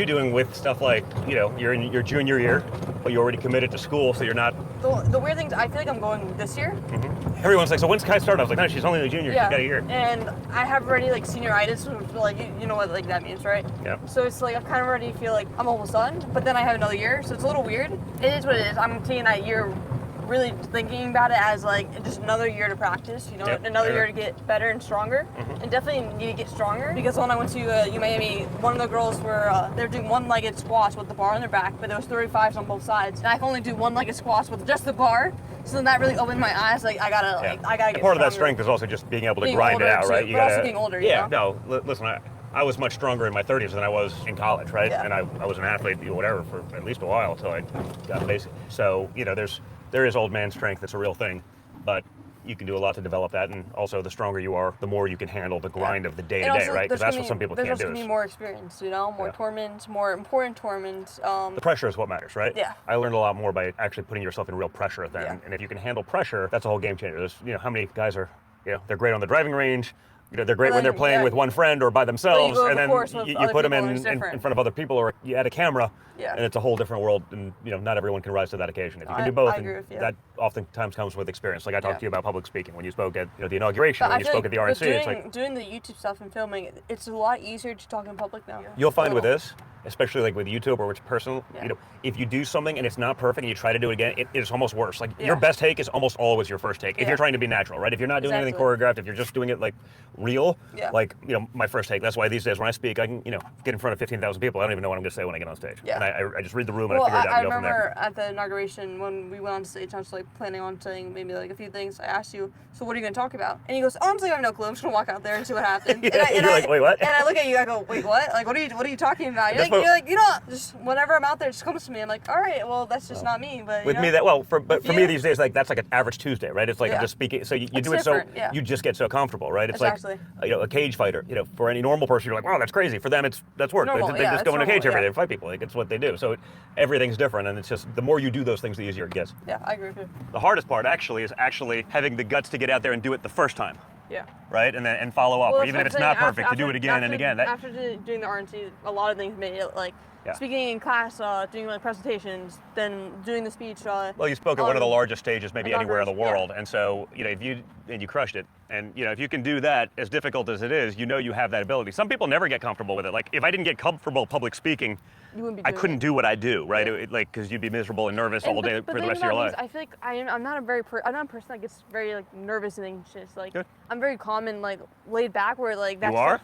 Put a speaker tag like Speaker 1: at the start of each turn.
Speaker 1: you doing with stuff like, you're in your junior year, but you already committed to school, so you're not...
Speaker 2: The weird thing is, I feel like I'm going this year.
Speaker 1: Mm-hmm. Everyone's like, so when's Kai start? I was like, no, she's only a junior,
Speaker 2: yeah.
Speaker 1: She's got a year.
Speaker 2: And I have already like senioritis, so like, you know what like that means, right?
Speaker 1: Yeah.
Speaker 2: So it's like, I kind of already feel like I'm almost done, but then I have another year, so it's a little weird. It is what it is. I'm taking that year really thinking about it as like just another year to practice, another year to get better and stronger, and definitely need to get stronger, because when I went to UMiami, one of the girls were they were doing one-legged squats with the bar on their back, but there was 35s on both sides, and I can only do one-legged squats with just the bar, so then that really opened my eyes, like I gotta get
Speaker 1: part
Speaker 2: stronger.
Speaker 1: of that strength is also just being able to grind it out,
Speaker 2: too,
Speaker 1: right?
Speaker 2: You gotta, also getting older,
Speaker 1: listen, I was much stronger in my 30s than I was in college, right?
Speaker 2: Yeah.
Speaker 1: And I was an athlete, whatever, for at least a while until I got basic. So, there is old man strength. That's a real thing, but you can do a lot to develop that, and also the stronger you are, the more you can handle the grind of the day-to-day, right? Because that's what some people can't do.
Speaker 2: There's also going to be more experience, more tournaments, more important tournaments.
Speaker 1: The pressure is what matters, right?
Speaker 2: Yeah.
Speaker 1: I learned a lot more by actually putting yourself in real pressure then, and if you can handle pressure, that's a whole game changer. There's, how many guys are, they're great on the driving range. They're great when they're playing with one friend or by themselves, and then you put them in front of other people, or you add a camera, and it's a whole different world, and not everyone can rise to that occasion. If you can do both, and that oftentimes comes with experience. Like I talked to you about public speaking when you spoke at the inauguration, when you spoke at the RNC.
Speaker 2: It's
Speaker 1: like
Speaker 2: doing the YouTube stuff and filming. It's a lot easier to talk in public now.
Speaker 1: You'll find with this, especially like with YouTube or it's personal, if you do something and it's not perfect and you try to do it again, it is almost worse. Like your best take is almost always your first take if you're trying to be natural, right? If you're not doing anything choreographed, if you're just doing it like real, like my first take. That's why these days when I speak, I can get in front of 15,000 people. I don't even know what I'm going to say when I get on stage. And I just read the room and I figure it out.
Speaker 2: I
Speaker 1: and go from there.
Speaker 2: remember at the inauguration when we went on stage, I was like planning on saying maybe like a few things. I asked you, so what are you going to talk about? And he goes, honestly, I have no clue. I'm just going to walk out there and see what happens.
Speaker 1: You're like, wait, what?
Speaker 2: And I look at you, I go, wait, what? Like, what are you talking about? You're like, just whenever I'm out there, just comes to me. I'm like, all right, well, that's just not me. But
Speaker 1: with me, for me these days, like that's like an average Tuesday, right? It's like I'm just speaking. So you do it so you just get so comfortable, right? It's like a cage fighter. For any normal person, you're like, wow, that's crazy. For them, that's work. They just go in a cage every day and fight people. Like it's what they do. So everything's different, and it's just the more you do those things, the easier it gets.
Speaker 2: Yeah, I agree with you.
Speaker 1: The hardest part actually is having the guts to get out there and do it the first time.
Speaker 2: Yeah.
Speaker 1: Right, and follow up, or even if it's not perfect, to do it again and again.
Speaker 2: After doing the RNC, a lot of things made it like speaking in class, doing like presentations, then doing the speech.
Speaker 1: Well, you spoke at one of the largest stages maybe anywhere in the world, and so if you crushed it, and if you can do that, as difficult as it is, you have that ability. Some people never get comfortable with it. Like if I didn't get comfortable public speaking, I couldn't do what I do, right? Yeah. Because you'd be miserable and nervous all day for the rest of your life.
Speaker 2: I feel like I'm not a person that gets very like nervous and anxious. Like I'm very calm and like laid back. Where like that's
Speaker 1: you are.